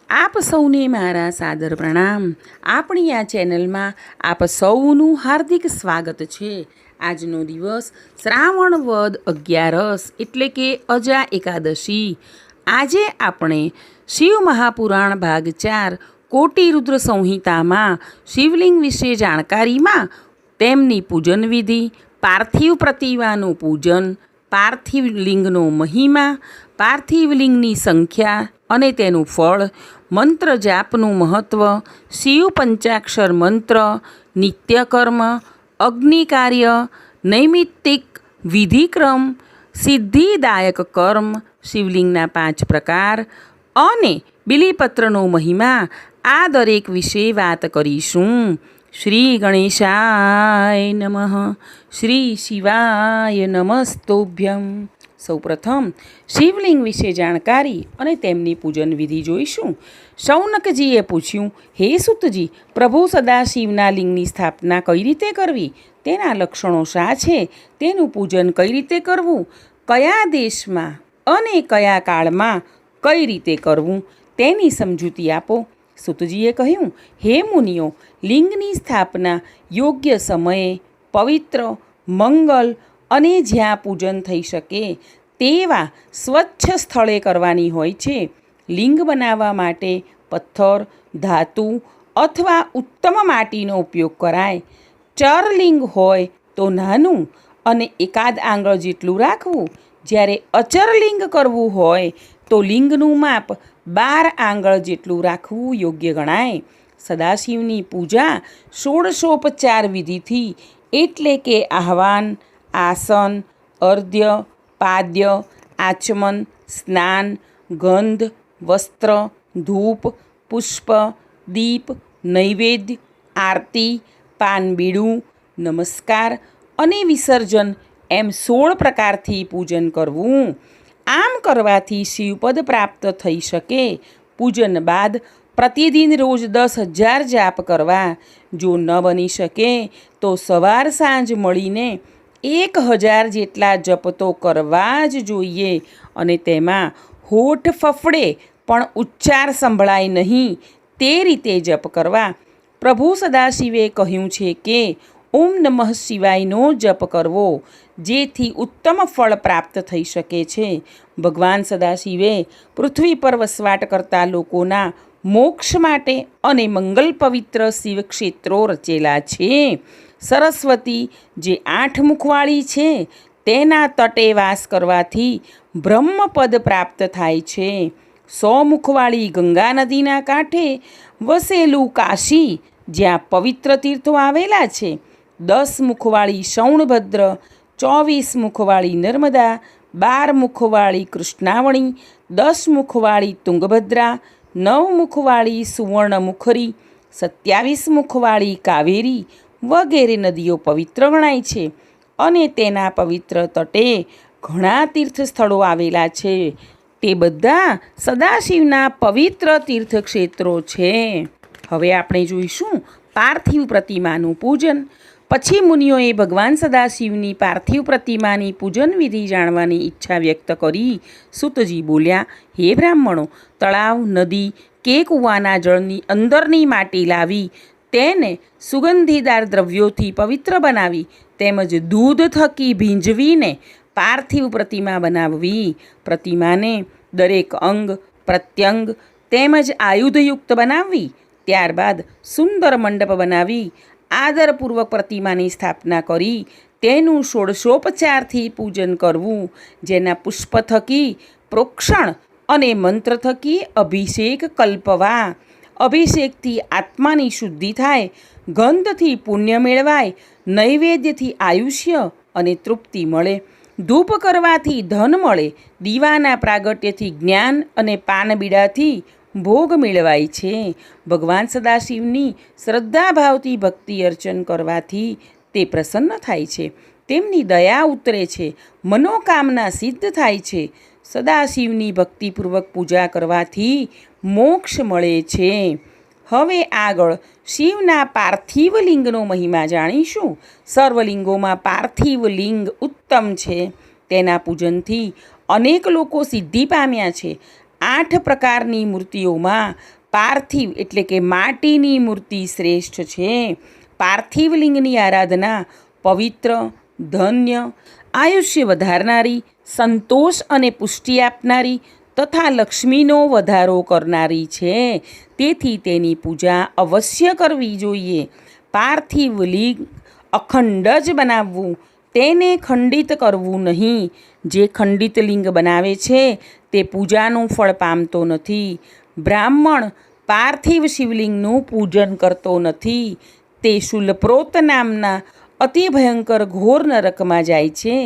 આપ સૌને મારા સાદર પ્રણામ. આપણી આ ચેનલમાં આપ સૌનું હાર્દિક સ્વાગત છે. આજનો દિવસ શ્રાવણ વદ 11 એટલે કે અજા એકાદશી. આજે આપણે શિવ મહાપુરાણ ભાગ 4 કોટી રુદ્ર સંહિતામાં શિવલિંગ વિશે જાણકારીમાં તેમની પૂજન વિધિ, પાર્થિવ પ્રતિમાનું પૂજન, પાર્થિવ લિંગનો મહિમા, પાર્થિવ લિંગની સંખ્યા અને તેનું ફળ, મંત્ર જાપનું મહત્ત્વ, શિવ પંચાક્ષર મંત્ર, નિત્યકર્મ, અગ્નિકાર્ય, નૈમિત્તિક વિધિક્રમ, સિદ્ધિદાયક કર્મ, શિવલિંગના 5 પ્રકાર અને બિલીપત્રનો મહિમા, આ દરેક વિશે વાત કરીશું. શ્રી ગણેશાય નમઃ. શ્રી શિવાય નમસ્તોભ્યમ. સૌપ્રથમ શિવલિંગ વિશે જાણકારી અને તેમની પૂજન વિધિ જોઈશું. શૌનકજીએ પૂછ્યું, હે સૂતજી, પ્રભુ સદાશિવના લિંગની સ્થાપના કઈ રીતે કરવી, તેના લક્ષણો શા છે, તેનું પૂજન કઈ રીતે કરવું, કયા દેશમાં અને કયા કાળમાં કઈ રીતે કરવું, તેની સમજૂતી આપો. સૂતજીએ કહ્યું, હે મુનિઓ, લિંગની સ્થાપના યોગ્ય સમયે, પવિત્ર, મંગલ અને જ્યાં પૂજન થઈ શકે તેવા સ્વચ્છ સ્થળે કરવાની હોય છે. લિંગ બનાવવા માટે પથ્થર, ધાતુ અથવા ઉત્તમ માટીનો ઉપયોગ કરાય. ચરલિંગ હોય તો નાનું અને એકાદ આંગળ જેટલું રાખવું. જ્યારે અચરલિંગ કરવું હોય તો લિંગનું માપ 12 આંગળ જેટલું રાખવું યોગ્ય ગણાય. સદાશિવની પૂજા ષોડશોપચાર વિધિથી એટલે કે આહવાન, આસન, અર્ધ્ય, પાદ્ય, આચમન, સ્નાન, ગંધ, વસ્ત્ર, ધૂપ, પુષ્પ, દીપ, નૈવેદ્ય, આરતી, પાનબીડું, નમસ્કાર અને વિસર્જન એમ 16 પ્રકારથી પૂજન કરવું. આમ કરવાથી શિવપદ પ્રાપ્ત થઈ શકે. પૂજન બાદ પ્રતિદિન રોજ 10,000 જાપ કરવા. જો ન બની શકે તો સવાર સાંજ મળીને 1,000 જેટલા જપ તો કરવા જ જોઈએ અને તેમાં હોઠ ફફડે પણ ઉચ્ચાર સંભળાય નહીં તે રીતે જપ કરવા. પ્રભુ સદાશિવે કહ્યું છે કે ઓમ નમઃ શિવાયનો જપ કરવો, જેથી ઉત્તમ ફળ પ્રાપ્ત થઈ શકે છે. ભગવાન સદાશિવે પૃથ્વી પર વસવાટ કરતા લોકોના મોક્ષ માટે અને મંગલ પવિત્ર શિવક્ષેત્રો રચેલા છે. સરસ્વતી જે 8 મુખવાળી છે તેના તટે વાસ કરવાથી બ્રહ્મપદ પ્રાપ્ત થાય છે. 100 મુખવાળી ગંગા નદીના કાંઠે વસેલું કાશી, જ્યાં પવિત્ર તીર્થો આવેલા છે. 10 મુખવાળી શૌણભદ્ર, 24 મુખવાળી નર્મદા, 12 મુખવાળી કૃષ્ણાવણી, 10 મુખવાળી તુંગભદ્રા, 9 મુખવાળી સુવર્ણમુખરી, 27 મુખવાળી કાવેરી વગેરે નદીઓ પવિત્ર ગણાય છે અને તેના પવિત્ર તટે ઘણા તીર્થ સ્થળો આવેલા છે. તે બધા સદાશિવના પવિત્ર તીર્થક્ષેત્રો છે. હવે આપણે જોઈશું પાર્થિવ પ્રતિમાનું પૂજન. પછી મુનિઓએ ભગવાન સદાશિવની પાર્થિવ પ્રતિમાની પૂજન વિધિ જાણવાની ઈચ્છા વ્યક્ત કરી. સૂતજી બોલ્યા, હે બ્રાહ્મણો, તળાવ, નદી કે કૂવાના જળની અંદરની માટી લાવી તેને સુગંધીદાર દ્રવ્યોથી પવિત્ર બનાવી તેમજ દૂધ થકી ભીંજવીને પાર્થિવ પ્રતિમા બનાવવી. પ્રતિમાને દરેક અંગ, પ્રત્યંગ તેમજ આયુધયુક્ત બનાવવી. ત્યારબાદ સુંદર મંડપ બનાવી આદરપૂર્વક પ્રતિમાની સ્થાપના કરી તેનું ષોડશોપચારથી પૂજન કરવું. જેના પુષ્પ થકી પ્રોક્ષણ અને મંત્ર થકી અભિષેક કલ્પવા. અભિષેકથી આત્માની શુદ્ધિ થાય, ગંધથી પુણ્ય મેળવાય, નૈવેદ્યથી આયુષ્ય અને તૃપ્તિ મળે, ધૂપ કરવાથી ધન મળે, દીવાના પ્રાગટ્યથી જ્ઞાન અને પાનબીડાથી ભોગ મેળવાય છે. ભગવાન સદાશિવની શ્રદ્ધાભાવથી ભક્તિ અર્ચન કરવાથી તે પ્રસન્ન થાય છે, તેમની દયા ઉતરે છે, મનોકામના સિદ્ધ થાય છે. સદાશિવની ભક્તિપૂર્વક પૂજા કરવાથી મોક્ષ મળે છે. હવે આગળ શિવના પાર્થિવ લિંગનો મહિમા જાણીશું. સર્વલિંગોમાં પાર્થિવ લિંગ ઉત્તમ છે. તેના પૂજનથી અનેક લોકો સિદ્ધિ પામ્યા છે. 8 પ્રકારની મૂર્તિઓમાં પાર્થિવ એટલે કે માટીની મૂર્તિ શ્રેષ્ઠ છે. પાર્થિવ લિંગની આરાધના પવિત્ર, ધન્ય, આયુષ્ય વધારનારી, સંતોષ અને પુષ્ટિ આપનારી તથા લક્ષ્મીનો વધારો કરનારી છે. તેથી તેની પૂજા અવશ્ય કરવી જોઈએ. પાર્થિવ લિંગ અખંડ જ બનાવવું, તેને ખંડિત કરવું નહીં. જે ખંડિત લિંગ બનાવે છે તે પૂજાનું ફળ પામતો નથી. બ્રાહ્મણ પાર્થિવ શિવલિંગનું પૂજન કરતો નથી. તે શૂલપ્રોત નામના અતિ ભયંકર ઘોર નરકમાં જાય છે.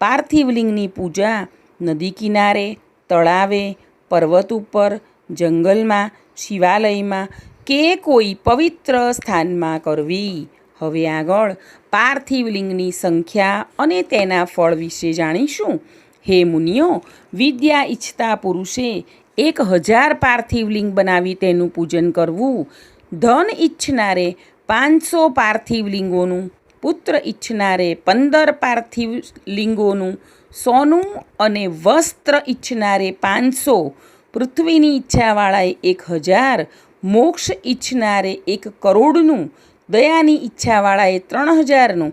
પાર્થિવ લિંગની પૂજા નદી કિનારે, તળાવે, પર્વત ઉપર, જંગલમાં, શિવાલયમાં કે કોઈ પવિત્ર સ્થાનમાં કરવી. હવે આગળ પાર્થિવ લિંગની સંખ્યા અને તેના ફળ વિશે જાણીશું. હે મુનિઓ, વિદ્યા ઈચ્છતા પુરુષે 1000 પાર્થિવ લિંગ બનાવી તેનું પૂજન કરવું. ધન ઈચ્છનારે 500 પાર્થિવ લિંગોનું, પુત્ર ઈચ્છનારે 15 પાર્થિવ લિંગોનું, સોનું અને વસ્ત્ર ઈચ્છનારે 500, પૃથ્વીની ઈચ્છાવાળાએ 1000, મોક્ષ ઈચ્છનારે 1 કરોડનું, દયાની ઈચ્છાવાળાએ 3000નું,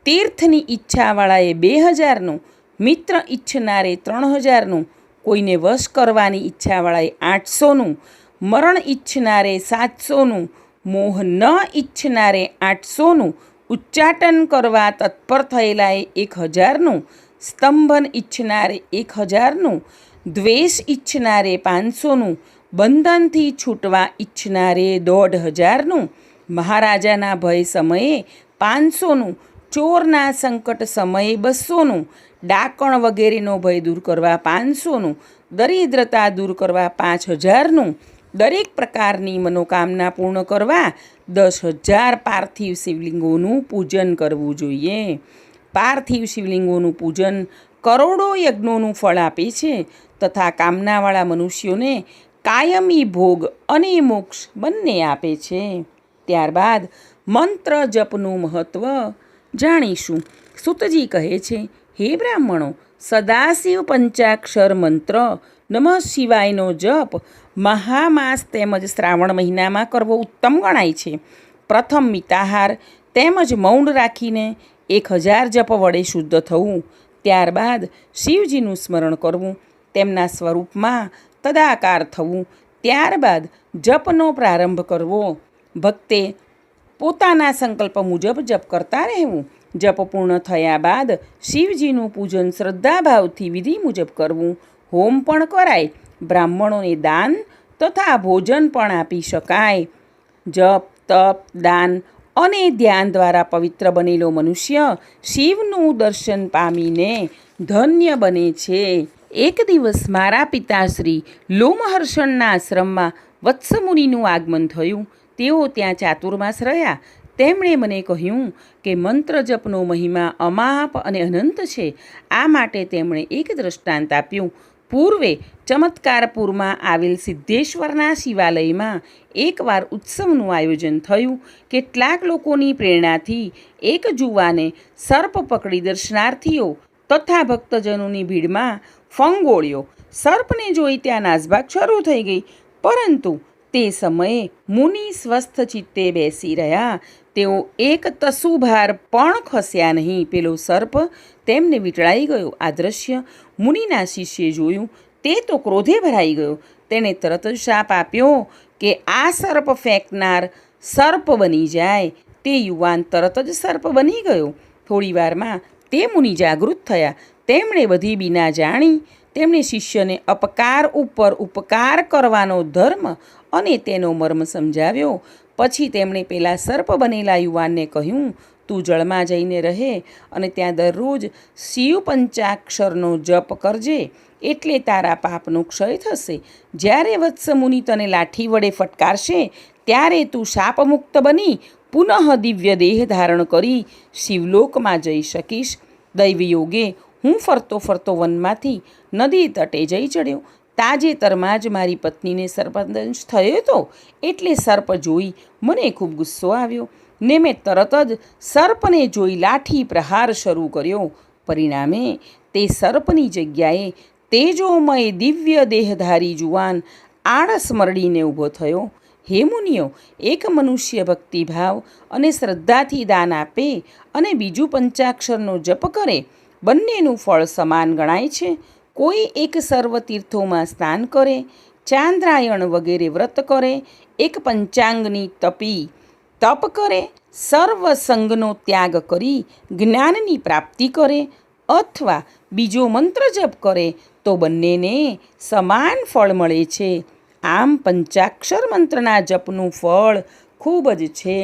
તીર્થની ઈચ્છાવાળાએ 2000નું, મિત્ર ઈચ્છનારે 3000નું, કોઈને વશ કરવાની ઈચ્છાવાળાએ 800નું, મરણ ઈચ્છનારે 700નું, મોહ ન ઈચ્છનારે 800નું, ઉચ્ચાટન કરવા તત્પર થયેલાએ 1000નું, સ્તંભન ઈચ્છનારે 1000નું, દ્વેષ ઈચ્છનારે 500નું, બંધનથી છૂટવા ઈચ્છનારે 1500નું, મહારાજાના ભય સમયે 500નું, ચોરના સંકટ સમયે 200નું, ડાકણ વગેરેનો ભય દૂર કરવા 500નું, દરિદ્રતા દૂર કરવા 5000નું, દરેક પ્રકારની મનોકામના પૂર્ણ કરવા 10,000 પાર્થિવ શિવલિંગોનું પૂજન કરવું જોઈએ. પાર્થિવ શિવલિંગોનું પૂજન કરોડો યજ્ઞોનું ફળ આપે છે તથા કામનાવાળા મનુષ્યોને કાયમી ભોગ અને મોક્ષ બંને આપે છે. ત્યારબાદ મંત્ર જપનું મહત્ત્વ જાણીશું. સૂતજી કહે છે, હે બ્રાહ્મણો, સદાશિવ પંચાક્ષર મંત્ર નમઃ શિવાયનો જપ મહામાસ તેમજ શ્રાવણ મહિનામાં કરવો ઉત્તમ ગણાય છે. પ્રથમ મિતાહાર તેમજ મૌન રાખીને 1000 જપ વડે શુદ્ધ થવું. ત્યારબાદ શિવજીનું સ્મરણ કરવું, તેમના સ્વરૂપમાં તદાકાર થવું. ત્યારબાદ જપનો પ્રારંભ કરવો. ભક્તે પોતાના સંકલ્પ મુજબ જપ કરતા રહેવું. જપ પૂર્ણ થયા બાદ શિવજીનું પૂજન શ્રદ્ધાભાવથી વિધિ મુજબ કરવું. હોમ પણ કરાય. બ્રાહ્મણોને દાન તથા ભોજન પણ આપી શકાય. જપ, તપ, દાન અને ધ્યાન દ્વારા પવિત્ર બનેલો મનુષ્ય શિવનું દર્શન પામીને ધન્ય બને છે. એક દિવસ મારા પિતાશ્રી લોમહર્ષણના આશ્રમમાં વત્સમુનિનું આગમન થયું. તેઓ ત્યાં ચાતુર્માસ રહ્યા. તેમણે મને કહ્યું કે મંત્ર જપનો મહિમા અમાપ અને અનંત છે. આ માટે તેમણે એક દૃષ્ટાંત આપ્યું. પૂર્વે ચમત્કારપુરમાં આવેલ સિદ્ધેશ્વરના શિવાલયમાં એકવાર ઉત્સવનું આયોજન થયું. કેટલાક લોકોની પ્રેરણાથી એક જુવાને સર્પ પકડી દર્શનાર્થીઓ તથા ભક્તજનોની ભીડમાં ફંગોળ્યો. સર્પને જોઈ ત્યાં નાસભાગ શરૂ થઈ ગઈ, પરંતુ તે સમયે મુનિ સ્વસ્થ ચિત્તે બેસી રહ્યા. તેઓ એક તસુભાર પણ ખસ્યા નહીં. પેલો સર્પ તેમને વીંટળાઈ ગયો. આ દ્રશ્ય મુનિના શિષ્યે જોયું. તે તો ક્રોધે ભરાઈ ગયો. તેણે તરત જ શાપ આપ્યો કે આ સર્પ ફેંકનાર સર્પ બની જાય. તે યુવાન તરત જ સર્પ બની ગયો. થોડી વારમાં તે મુનિ જાગૃત થયા. તેમણે બધી બીના જાણી. તેમણે શિષ્યને અપકાર ઉપર ઉપકાર કરવાનો ધર્મ અને તેનો મર્મ સમજાવ્યો. પછી તેમણે પેલા સર્પ બનેલા યુવાનને કહ્યું, તું જળમાં જઈને રહે અને ત્યાં દરરોજ શિવ પંચાક્ષરનો જપ કરજે, એટલે તારા પાપનો ક્ષય થશે. જ્યારે વત્સમુનિ તને લાઠી વડે ફટકારશે ત્યારે તું શાપમુક્ત બની પુનઃ દિવ્ય દેહ ધારણ કરી શિવલોકમાં જઈ શકીશ. દૈવયોગે હું ફરતો ફરતો વનમાંથી નદી તટે જઈ ચડ્યો. તાજેતરમાં જ મારી પત્નીને સર્પદંશ થયો હતો, એટલે સર્પ જોઈ મને ખૂબ ગુસ્સો આવ્યો ને મેં તરત જ સર્પને જોઈ લાઠી પ્રહાર શરૂ કર્યો. પરિણામે તે સર્પની જગ્યાએ તેજોમય દિવ્ય દેહધારી જુવાન આળસ મરડીને ઊભો થયો. હે મુનિઓ, એક મનુષ્ય ભક્તિભાવ અને શ્રદ્ધાથી દાન આપે અને બીજું પંચાક્ષરનો જપ કરે, બંનેનું ફળ સમાન ગણાય છે. કોઈ એક સર્વ તીર્થોમાં સ્નાન કરે, ચાંદ્રાયણ વગેરે વ્રત કરે, એક પંચાંગની તપ કરે, સર્વ સંગનો ત્યાગ કરી જ્ઞાનની પ્રાપ્તિ કરે, અથવા બીજો મંત્ર જપ કરે તો બંનેને સમાન ફળ મળે છે. આમ પંચાક્ષર મંત્રના જપનું ફળ ખૂબ જ છે.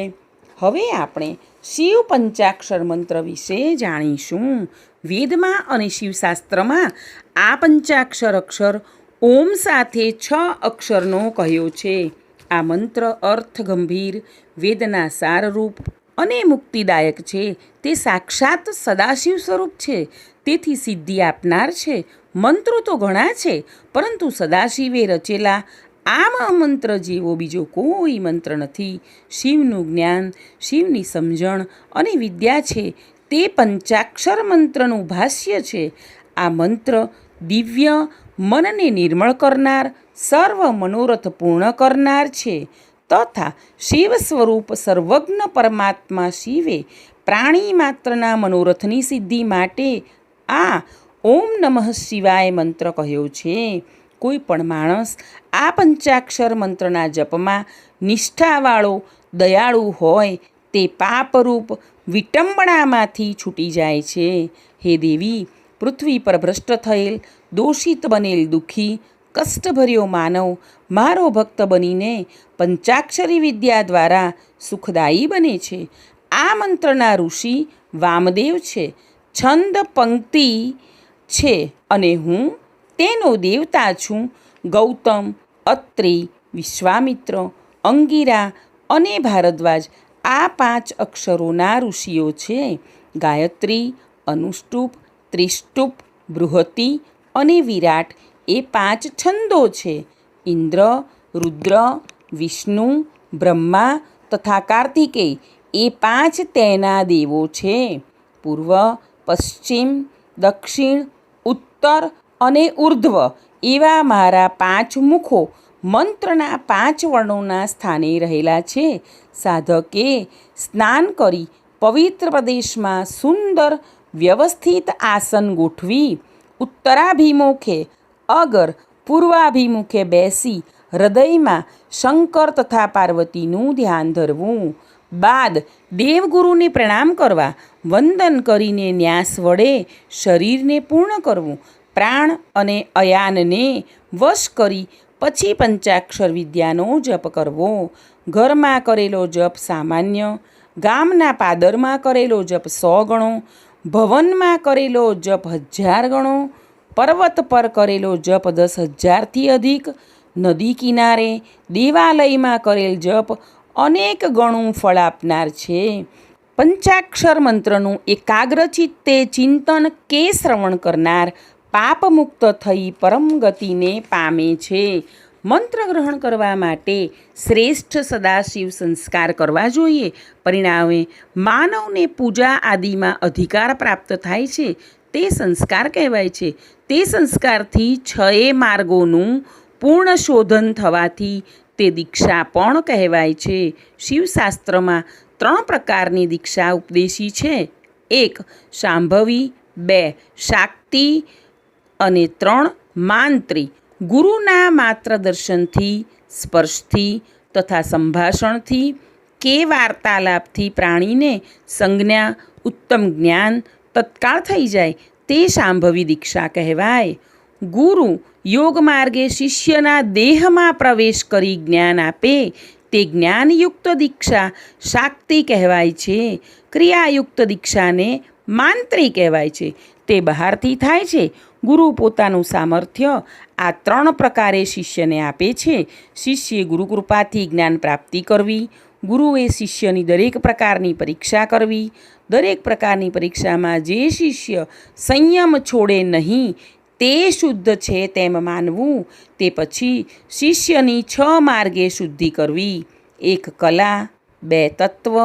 હવે આપણે શિવ પંચાક્ષર મંત્ર વિશે જાણીશું. વેદમાં અને શિવશાસ્ત્રમાં આ પંચાક્ષર અક્ષર ઓમ સાથે 6 અક્ષરનો કહ્યો છે. આ મંત્ર અર્થ ગંભીર, વેદના સારરૂપ અને મુક્તિદાયક છે. તે સાક્ષાત સદાશિવ સ્વરૂપ છે, તેથી સિદ્ધિ આપનાર છે. મંત્રો તો ઘણા છે, પરંતુ સદાશિવે રચેલા આ મહામંત્ર જેવો બીજો કોઈ મંત્ર નથી. શિવનું જ્ઞાન, શિવની સમજણ અને વિદ્યા છે તે પંચાક્ષર મંત્રનું ભાષ્ય છે. આ મંત્ર દિવ્ય, મનને નિર્મળ કરનાર, સર્વ મનોરથ પૂર્ણ કરનાર છે. તથા શિવ સ્વરૂપ સર્વજ્ઞ પરમાત્મા શિવે પ્રાણી માત્રના મનોરથની સિદ્ધિ માટે આ ઓમ નમઃ શિવાય મંત્ર કહ્યો છે. કોઈ પણ માણસ આ પંચાક્ષર મંત્રના જપમાં નિષ્ઠાવાળો, દયાળુ હોય તે પાપરૂપ વિટંબણામાંથી છૂટી જાય છે. હે દેવી, પૃથ્વી પર ભ્રષ્ટ થયેલ, દોષિત બનેલ દુઃખી, કષ્ટભર્યો માનવ મારો ભક્ત બનીને પંચાક્ષરી વિદ્યા દ્વારા સુખદાયી બને છે. આ મંત્રના ઋષિ વામદેવ છે, છંદ પંક્તિ છે અને હું તેનો દેવતા છું. ગૌતમ, અત્રિ, વિશ્વામિત્ર, અંગિરા અને ભારદ્વાજ આ 5 અક્ષરોના ઋષિઓ છે. ગાયત્રી, અનુષ્ટુપ, ત્રિષ્ટુપ, બૃહતિ અને વિરાટ એ 5 છંદો છે. ઇન્દ્ર, રુદ્ર, વિષ્ણુ, બ્રહ્મા તથા કાર્તિકેય એ 5 તેના દેવો છે. પૂર્વ, પશ્ચિમ, દક્ષિણ, ઉત્તર અને ઉર્ધ્વ એવા મારા 5 મુખો મંત્રના 5 વર્ણોના સ્થાને રહેલા છે. સાધકે સ્નાન કરી પવિત્ર પ્રદેશમાં સુંદર વ્યવસ્થિત આસન ગોઠવી ઉત્તરાભિમુખે અગર પૂર્વાભિમુખે બેસી હૃદયમાં શંકર તથા પાર્વતીનું ધ્યાન ધરવું. બાદ દેવગુરુને પ્રણામ કરવા, વંદન કરીને ન્યાસ વડે શરીરને પૂર્ણ કરવું. પ્રાણ અને અયાનને વશ કરી પછી પંચાક્ષર વિદ્યાનો જપ કરવો. ઘરમાં કરેલો જપ સામાન્ય, ગામના પાદરમાં કરેલો જપ 100 ગણો, ભવનમાં કરેલો જપ 1000 ગણો, પર્વત પર કરેલો જપ 10,000થી અધિક, નદી કિનારે, દેવાલયમાં કરેલ જપ અનેક ગણું ફળ આપનાર છે. પંચાક્ષર મંત્રનું એકાગ્રચિત્તે ચિંતન કે શ્રવણ કરનાર પાપમુક્ત થઈ પરમ ગતિને પામે છે. મંત્ર ગ્રહણ કરવા માટે શ્રેષ્ઠ સદાશિવ સંસ્કાર કરવા જોઈએ. પરિણામે માનવને પૂજા આદિમાં અધિકાર પ્રાપ્ત થાય છે. તે સંસ્કાર કહેવાય છે. તે સંસ્કારથી 6 માર્ગોનું પૂર્ણ શોધન થવાથી તે દીક્ષા પણ કહેવાય છે. શિવશાસ્ત્રમાં 3 પ્રકારની દીક્ષા ઉપદેશી છે. 1 શાંભવી, 2 શાક્તિ અને 3 માંત્રી. ગુરુના માત્ર દર્શનથી, સ્પર્શથી તથા સંભાષણથી કે વાર્તાલાપથી પ્રાણીને સંજ્ઞા, ઉત્તમ જ્ઞાન તત્કાળ થઈ જાય તે શાંભવી દીક્ષા કહેવાય. ગુરુ યોગ માર્ગે શિષ્યના દેહમાં પ્રવેશ કરી જ્ઞાન આપે તે જ્ઞાનયુક્ત દીક્ષા શાક્તિ કહેવાય છે. ક્રિયાયુક્ત દીક્ષાને માંત્રી કહેવાય છે. તે બહારથી થાય છે. ગુરુ પોતાનું સામર્થ્ય આ 3 પ્રકારે શિષ્યને આપે છે. શિષ્યે ગુરુકૃપાથી જ્ઞાન પ્રાપ્તિ કરવી. ગુરુએ શિષ્યની દરેક પ્રકારની પરીક્ષા કરવી. દરેક પ્રકારની પરીક્ષામાં જે શિષ્ય સંયમ છોડે નહીં તે શુદ્ધ છે તેમ માનવું. તે પછી શિષ્યની 6 માર્ગે શુદ્ધિ કરવી. 1 કલા, 2 તત્વ,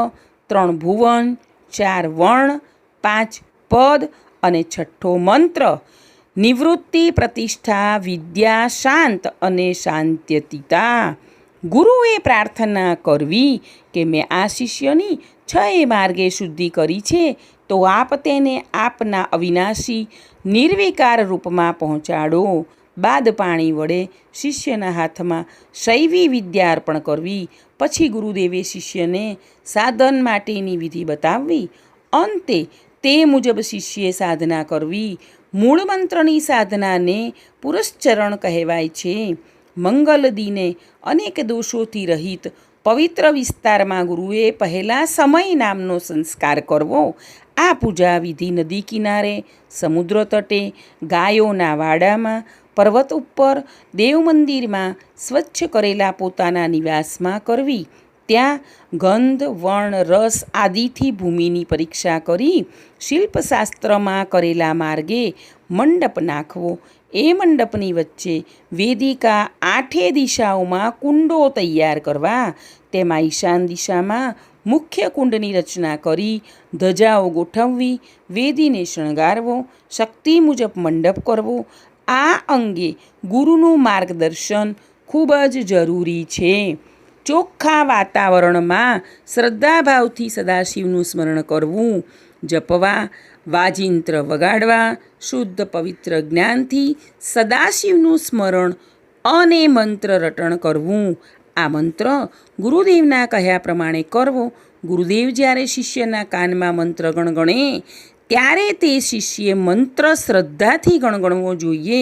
3 ભુવન, 4 વર્ણ, 5 પદ અને 6ઠ્ઠો મંત્ર. નિવૃત્તિ, પ્રતિષ્ઠા, વિદ્યા, શાંત અને શાંત્યતિતા. ગુરુએ પ્રાર્થના કરવી કે મેં આ શિષ્યની 6 માર્ગે શુદ્ધિ કરી છે, તો આપ તેને આપના અવિનાશી નિર્વિકાર રૂપમાં પહોંચાડો. બાદ પાણી વડે શિષ્યના હાથમાં શૈવી વિદ્યા અર્પણ કરવી. પછી ગુરુદેવે શિષ્યને સાધન માટેની વિધિ બતાવવી. અંતે તે મુજબ શિષ્યે સાધના કરવી. મૂળ મંત્રની સાધનાને પુરશ્ચરણ કહેવાય છે. મંગલ દિને અનેક દોષોથી રહિત પવિત્ર વિસ્તારમાં ગુરુએ પહેલાં સમય નામનો સંસ્કાર કરવો. આ પૂજા વિધિ નદી કિનારે, સમુદ્ર તટે, ગાયોના વાડામાં, પર્વત ઉપર, દેવ મંદિરમાં, સ્વચ્છ કરેલા પોતાના નિવાસમાં કરવી. ત્યાં ગંધ, વર્ણ, રસ આદિથી ભૂમિની પરીક્ષા કરી શિલ્પશાસ્ત્રમાં કરેલા માર્ગે મંડપ નાખવો. એ મંડપની વચ્ચે વેદિકા 8 દિશાઓમાં કુંડો તૈયાર કરવા. તેમાં ઈશાન દિશામાં મુખ્ય કુંડની રચના કરી ધજાઓ ગોઠવવી. વેદીને શણગારવો. શક્તિ મુજબ મંડપ કરવો. આ અંગે ગુરુનું માર્ગદર્શન ખૂબ જ જરૂરી છે. ચોખ્ખા વાતાવરણમાં શ્રદ્ધાભાવથી સદાશિવનું સ્મરણ કરવું. જપવા, વાજિંત્ર વગાડવા, શુદ્ધ પવિત્ર જ્ઞાનથી સદાશિવનું સ્મરણ અને મંત્ર રટણ કરવું. આ મંત્ર ગુરુદેવના કહ્યા પ્રમાણે કરવો. ગુરુદેવ જ્યારે શિષ્યના કાનમાં મંત્ર ગણગણે ત્યારે તે શિષ્યે મંત્ર શ્રદ્ધાથી ગણગણવો જોઈએ.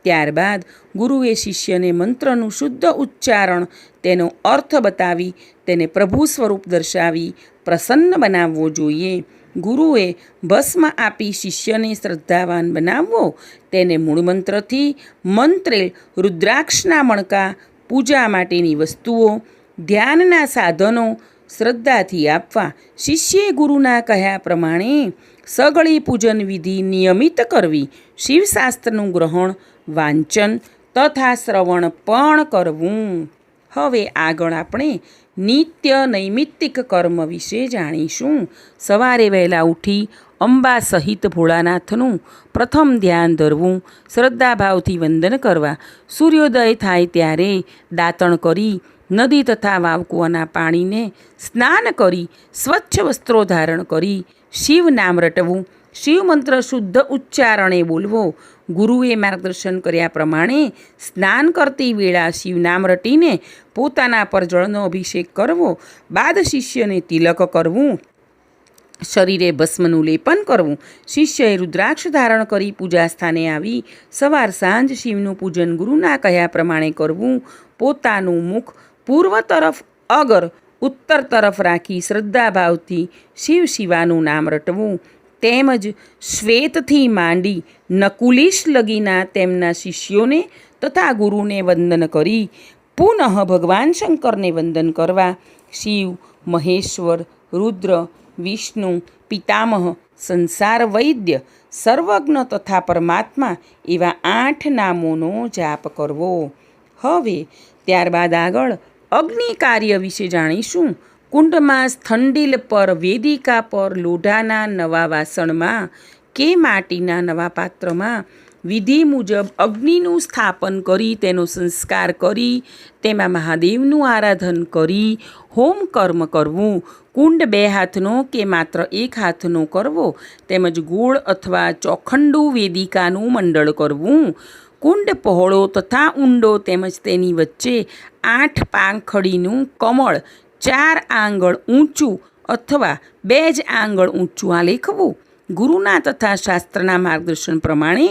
ત્યારબાદ ગુરુએ શિષ્યને મંત્રનું શુદ્ધ ઉચ્ચારણ, તેનો અર્થ બતાવી તેને પ્રભુ સ્વરૂપ દર્શાવી પ્રસન્ન બનાવવો જોઈએ. ગુરુએ ભસ્મ આપી શિષ્યને શ્રદ્ધાવાન બનાવવો. તેને મૂળ મંત્રથી મંત્રેલ રુદ્રાક્ષના મણકા, પૂજા માટેની વસ્તુઓ, ધ્યાનના સાધનો શ્રદ્ધાથી આપવા. શિષ્યે ગુરુના કહ્યા પ્રમાણે સઘળી પૂજન વિધિ નિયમિત કરવી. શિવશાસ્ત્રનું ગ્રહણ, વાંચન તથા શ્રવણ પણ કરવું. હવે આગળ આપણે નિત્ય નૈમિત્તિક કર્મ વિશે જાણીશું. સવારે વહેલા ઉઠી અંબા સહિત ભોળાનાથનું પ્રથમ ધ્યાન ધરવું. શ્રદ્ધાભાવથી વંદન કરવા. સૂર્યોદય થાય ત્યારે દાંતણ કરી નદી તથા વાવકુવાના પાણીને સ્નાન કરી સ્વચ્છ વસ્ત્રો ધારણ કરી શિવ નામ રટવું. શિવ મંત્ર શુદ્ધ ઉચ્ચારણે બોલવો. ગુરુએ માર્ગદર્શન કર્યા પ્રમાણે સ્નાન કરતી વેળા શિવ નામ રટીને પોતાના પર જળનો અભિષેક કરવો. બાદ શિષ્યને તિલક કરવું. શરીરે ભસ્મનું લેપન કરવું. શિષ્યએ રુદ્રાક્ષ ધારણ કરી પૂજા સ્થાને આવી સવાર સાંજ શિવનું પૂજન ગુરુના કહ્યા પ્રમાણે કરવું. પોતાનું મુખ પૂર્વ તરફ અગર ઉત્તર તરફ રાખી શ્રદ્ધાભાવથી શિવ શિવાનું નામ રટવું. તેમજ શ્વેતથી માંડી નકુલિશ લગીના તેમના શિષ્યોને તથા ગુરુને વંદન કરી પુનઃ ભગવાન શંકરને વંદન કરવા. શિવ, મહેશ્વર, રુદ્ર, વિષ્ણુ, પિતામહ, સંસાર વૈદ્ય, સર્વજ્ઞ તથા પરમાત્મા એવા 8 નામોનો જાપ કરવો. હવે ત્યારબાદ આગળ અગ્નિ કાર્ય વિશે જાણીશું. કુંડમાં, સ્થંડિલ પર, વેદિકા પર, લોઢાના નવા વાસણમાં કે માટીના નવા પાત્રમાં વિધિ મુજબ અગ્નિનું સ્થાપન કરી તેનો સંસ્કાર કરી તેમાં મહાદેવનું આરાધન કરી હોમ કર્મ કરવું. કુંડ 2 હાથનો કે માત્ર 1 હાથનો કરવો. તેમજ ગોળ અથવા ચોખંડુ વેદિકાનું મંડળ કરવું. કુંડ પહોળો તથા ઊંડો તેમજ તેની વચ્ચે 8 પાંખડીનું કમળ 4 આંગળ ઊંચું અથવા 2 જ આંગળ ઊંચું આલેખવું. ગુરુના તથા શાસ્ત્રના માર્ગદર્શન પ્રમાણે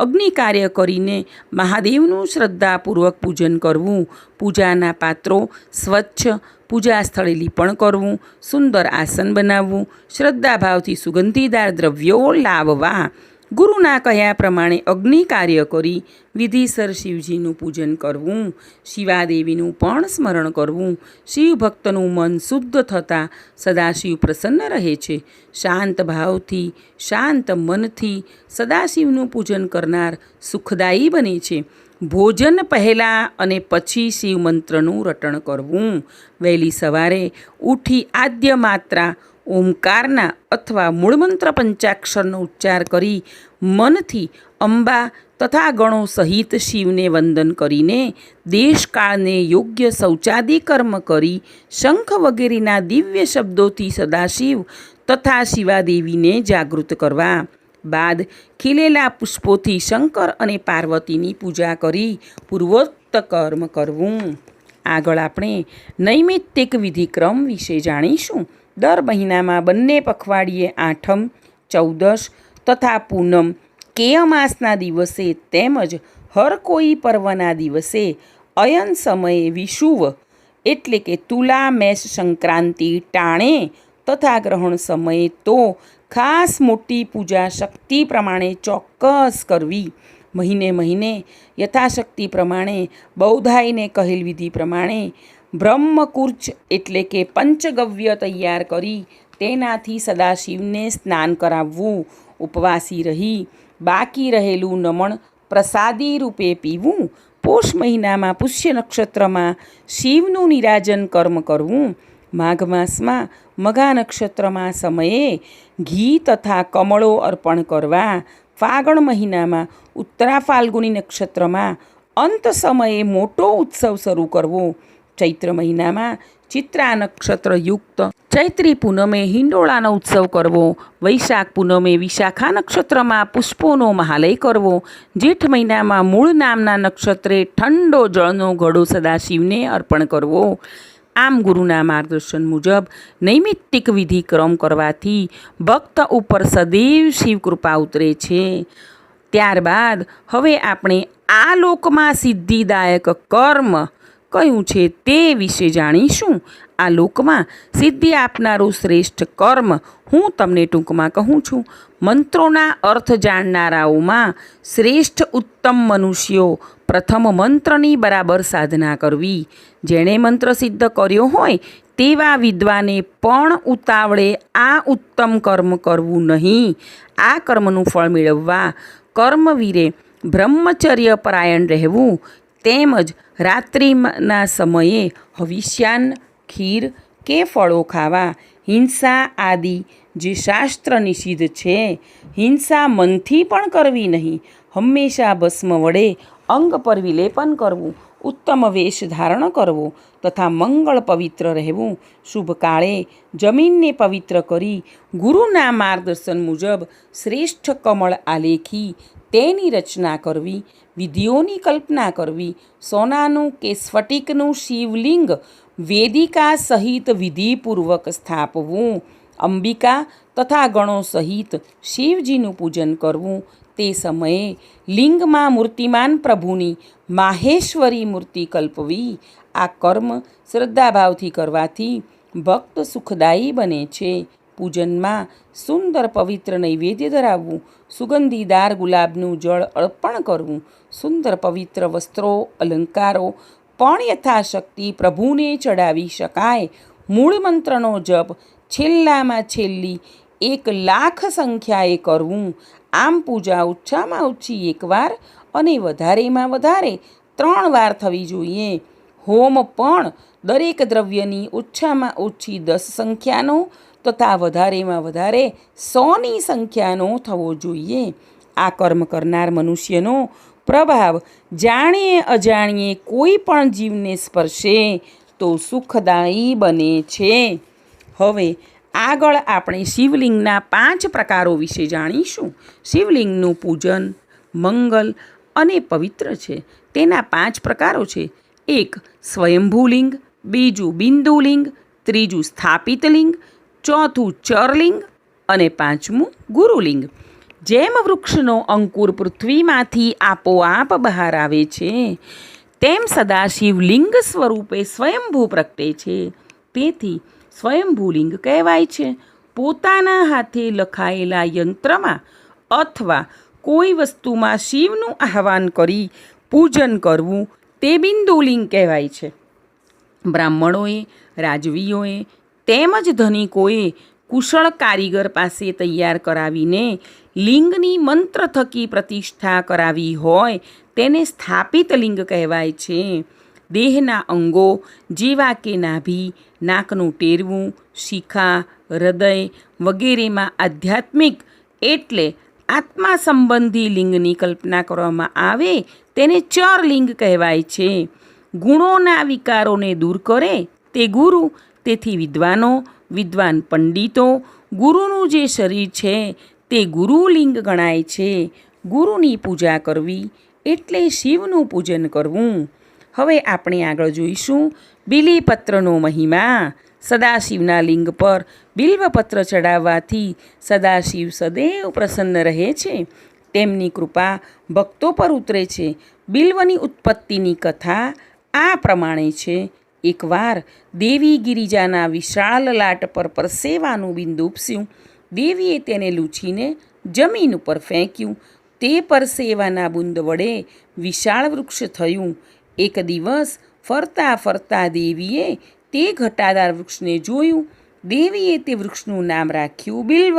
અગ્નિ કાર્ય કરીને મહાદેવનું શ્રદ્ધાપૂર્વક પૂજન કરવું. પૂજાના પાત્રો સ્વચ્છ, પૂજા સ્થળે લીપણ કરવું. સુંદર આસન બનાવવું. શ્રદ્ધાભાવથી સુગંધીદાર દ્રવ્યો લાવવા. ગુરુના કહ્યા પ્રમાણે અગ્નિ કાર્ય કરી વિધિસર શિવજીનું પૂજન કરવું. શિવાદેવીનું પણ સ્મરણ કરવું. શિવ ભક્તનું મન શુદ્ધ થતાં સદાશિવ પ્રસન્ન રહે છે. શાંત ભાવથી, શાંત મનથી સદાશિવનું પૂજન કરનાર સુખદાયી બને છે. ભોજન પહેલાં અને પછી શિવ મંત્રનું રટણ કરવું. વહેલી સવારે ઉઠી આદ્ય માત્રા ઓમકારના અથવા મૂળમંત્ર પંચાક્ષરનો ઉચ્ચાર કરી મનથી અંબા તથા ગણો સહિત શિવને વંદન કરીને દેશકાળને યોગ્ય શૌચાદિ કર્મ કરી શંખ વગેરેના દિવ્ય શબ્દોથી સદાશિવ તથા શિવાદેવીને જાગૃત કરવા. બાદ ખીલેલા પુષ્પોથી શંકર અને પાર્વતીની પૂજા કરી પૂર્વોક્ત કર્મ કરવું. આગળ આપણે નૈમિત્તિક વિધિક્રમ વિશે જાણીશું. દર મહિનામાં બંને પખવાડિયે આઠમ, ચૌદશ તથા પૂનમ, કેયમાસના દિવસે તેમજ હર કોઈ પર્વના દિવસે અયન સમયે વિષુવ એટલે કે તુલા મેષ સંક્રાંતિ ટાણે તથા ગ્રહણ સમયે તો ખાસ મોટી પૂજા શક્તિ પ્રમાણે ચોક્કસ કરવી. મહિને યથાશક્તિ પ્રમાણે બૌદ્ધાઈને કહેલ વિધિ પ્રમાણે બ્રહ્મકુર્ચ એટલે કે પંચગવ્ય તૈયાર કરી તેનાથી સદાશિવને સ્નાન કરાવવું. ઉપવાસી રહી બાકી રહેલું નમણ પ્રસાદી રૂપે પીવું. પોષ મહિનામાં પુષ્ય નક્ષત્રમાં શિવનું નિરાજન કર્મ કરવું. માઘ માસમાં મઘા નક્ષત્રમાં સમયે ઘી તથા કમળો અર્પણ કરવા. ફાગણ મહિનામાં ઉત્તરા ફાલ્ગુની નક્ષત્રમાં અંત સમયે મોટો ઉત્સવ શરૂ કરવો. ચૈત્ર મહિનામાં ચિત્રા નક્ષત્રયુક્ત ચૈત્રી પૂનમે હિંડોળાનો ઉત્સવ કરવો. વૈશાખ પૂનમે વિશાખા નક્ષત્રમાં પુષ્પોનો મહાલય કરવો. જેઠ મહિનામાં મૂળ નામના નક્ષત્રે ઠંડો જળનો ઘડો સદાશિવને અર્પણ કરવો. આમ ગુરુના માર્ગદર્શન મુજબ નૈમિત્તિક વિધિક્રમ કરવાથી ભક્ત ઉપર સદૈવ શિવ કૃપા ઉતરે છે. ત્યારબાદ હવે આપણે આ લોકમાં સિદ્ધિદાયક કર્મ કયું છે તે વિશે જાણીશું. આ લોકમાં સિદ્ધિ આપનારું શ્રેષ્ઠ કર્મ હું તમને ટૂંકમાં કહું છું. મંત્રોના અર્થ જાણનારાઓમાં શ્રેષ્ઠ ઉત્તમ મનુષ્યો પ્રથમ મંત્રની બરાબર સાધના કરવી. જેણે મંત્ર સિદ્ધ કર્યો હોય તેવા વિદ્વાને પણ ઉતાવળે આ ઉત્તમ કર્મ કરવું નહીં. આ કર્મનું ફળ મેળવવા કર્મવીરે બ્રહ્મચર્ય પરાયણ રહેવું તેમજ રાત્રિના સમયે હવિષ્યાન્ન, ખીર કે ફળો ખાવા. હિંસા આદિ જે શાસ્ત્ર નિષિદ્ધ છે. હિંસા મનથી પણ કરવી નહીં. હંમેશા ભસ્મ વડે અંગ પર વિલેપન કરવું. ઉત્તમ વેશ ધારણ કરવો તથા મંગળ પવિત્ર રહેવું. શુભ કાળે જમીનને પવિત્ર કરી ગુરુના માર્ગદર્શન મુજબ શ્રેષ્ઠ કમળ આલેખી તેની રચના કરવી. વિધિઓની કલ્પના કરવી. સોનાનું કે સ્ફટિકનું શિવલિંગ વેદિકા સહિત વિધિપૂર્વક સ્થાપવું. અંબિકા તથા ગણો સહિત શિવજીનું પૂજન કરવું. તે સમયે લિંગમાં મૂર્તિમાન પ્રભુની માહેશ્વરી મૂર્તિ કલ્પવી. આ કર્મ શ્રદ્ધાભાવથી કરવાથી ભક્ત સુખદાયી બને છે. પૂજનમાં સુંદર પવિત્ર નૈવેદ્ય ધરાવવું. સુગંધીદાર ગુલાબનું જળ અર્પણ કરવું. સુંદર પવિત્ર વસ્ત્રો અલંકારો પણ યથાશક્તિ પ્રભુને ચડાવી શકાય. મૂળ મંત્રનો જપ છેલ્લામાં છેલ્લી 1,00,000 સંખ્યાએ કરવું. આમ પૂજા ઓછામાં ઓછી એકવાર અને વધારેમાં વધારે 3 વાર થવી જોઈએ. હોમ પણ દરેક દ્રવ્યની ઓછામાં ઓછી 10 સંખ્યાનો તથા વધારેમાં વધારે 100ની સંખ્યાનો થવો જોઈએ. આ કર્મ કરનાર મનુષ્યનો પ્રભાવ જાણીએ અજાણીએ કોઈ પણ જીવને સ્પર્શે તો સુખદાયી બને છે. હવે આગળ આપણે શિવલિંગના 5 પ્રકારો વિશે જાણીશું. શિવલિંગનું પૂજન મંગલ અને પવિત્ર છે. તેના 5 પ્રકારો છે. 1. સ્વયંભૂલિંગ, 2. બિંદુલિંગ, 3. સ્થાપિત લિંગ, 4. ચરલિંગ અને 5. ગુરુલિંગ. જેમ વૃક્ષનો અંકુર પૃથ્વીમાંથી આપોઆપ બહાર આવે છે તેમ સદાશિવ લિંગ સ્વરૂપે સ્વયંભૂ પ્રગટે છે. તેથી સ્વયંભૂલિંગ કહેવાય છે. પોતાના હાથે લખાયેલા યંત્રમાં અથવા કોઈ વસ્તુમાં શિવનું આહ્વાન કરી પૂજન કરવું તે બિંદુલિંગ કહેવાય છે. બ્રાહ્મણોએ, રાજવીઓએ તેમજ ધનિકોએ કુશળ કારીગર પાસે તૈયાર કરાવીને લિંગની મંત્ર થકી પ્રતિષ્ઠા કરાવી હોય તેને સ્થાપિત લિંગ કહેવાય છે. દેહના અંગો જેવા કે નાભી, નાકનું ટેરવું, શિખા, હૃદય વગેરેમાં આધ્યાત્મિક એટલે આત્મા સંબંધી લિંગની કલ્પના કરવામાં આવે તેને ચર લિંગ કહેવાય છે. ગુણોના વિકારોને દૂર કરે તે ગુરુ. તેથી વિદ્વાન પંડિતો ગુરુનું જે શરીર છે તે ગુરુલિંગ ગણાય છે. ગુરુની પૂજા કરવી એટલે શિવનું પૂજન કરવું. હવે આપણે આગળ જોઈશું બિલીપત્રનો મહિમા. સદાશિવના લિંગ પર બિલ્વપત્ર ચડાવવાથી સદાશિવ સદૈવ પ્રસન્ન રહે છે. તેમની કૃપા ભક્તો પર ઉતરે છે. બિલ્વની ઉત્પત્તિની કથા આ પ્રમાણે છે. એકવાર દેવી ગિરિજાના વિશાળ લાટ પર પરસેવાનું બિંદુ ઉપસ્યું. દેવીએ તેને લૂછીને જમીન ઉપર ફેંક્યું. તે પરસેવાના બુંદ વડે વિશાળ વૃક્ષ થયું. એક દિવસ ફરતા ફરતા દેવીએ તે ઘટાદાર વૃક્ષને જોયું. દેવીએ તે વૃક્ષનું નામ રાખ્યું બિલ્વ.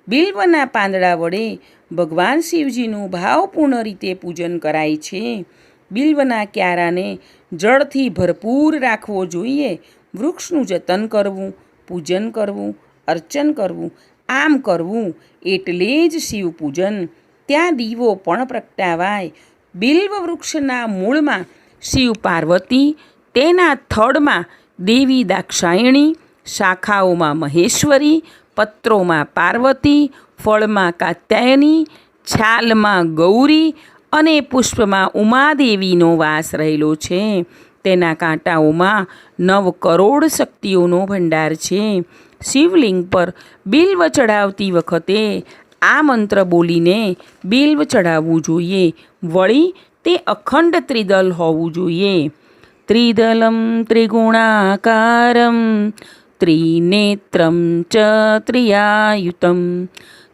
બિલ્વના પાંદડા વડે ભગવાન શિવજીનું ભાવપૂર્ણ રીતે પૂજન કરાય છે. બિલ્વના ક્યારાને જળથી ભરપૂર રાખવો જોઈએ. વૃક્ષનું જતન કરવું, પૂજન કરવું, અર્ચન કરવું, આમ કરવું એટલે જ શિવ પૂજન. ત્યાં દીવો પણ પ્રગટાવાય. બિલ્વ વૃક્ષના મૂળમાં શિવ પાર્વતી, તેના થડમાં દેવી દાક્ષાયણી, શાખાઓમાં મહેશ્વરી, પત્રોમાં પાર્વતી, ફળમાં કાત્યાયની, છાલમાં ગૌરી અને પુષ્પમાં ઉમાદેવીનો વાસ રહેલો છે. તેના કાંટાઓમાં 9 કરોડ શક્તિઓનો ભંડાર છે. શિવલિંગ પર બિલ્વ ચડાવતી વખતે આ મંત્ર બોલીને બિલ્વ ચડાવવું જોઈએ. વળી તે અખંડ ત્રિદલ હોવું જોઈએ. ત્રિદલમ ત્રિગુણાકારમ ત્રિનેત્રમ ચ ત્રિયાયુતમ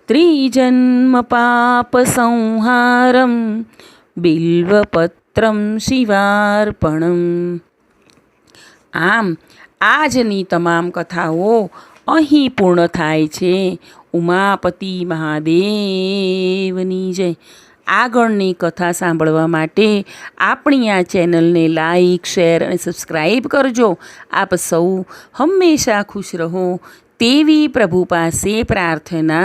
ત્રિજન્મ પાપ સંહારમ બિલ્વપત્રમ શિવાર્પણમ. આમ આજની તમામ કથાઓ અહીં પૂર્ણ થાય છે. ઉમાપતિ મહાદેવની જય. આગળની કથા સાંભળવા માટે આપણી આ ચેનલને લાઈક, શેર અને સબસ્ક્રાઈબ કરજો. આપ સૌ હંમેશા ખુશ રહો તેવી પ્રભુ પાસે પ્રાર્થના.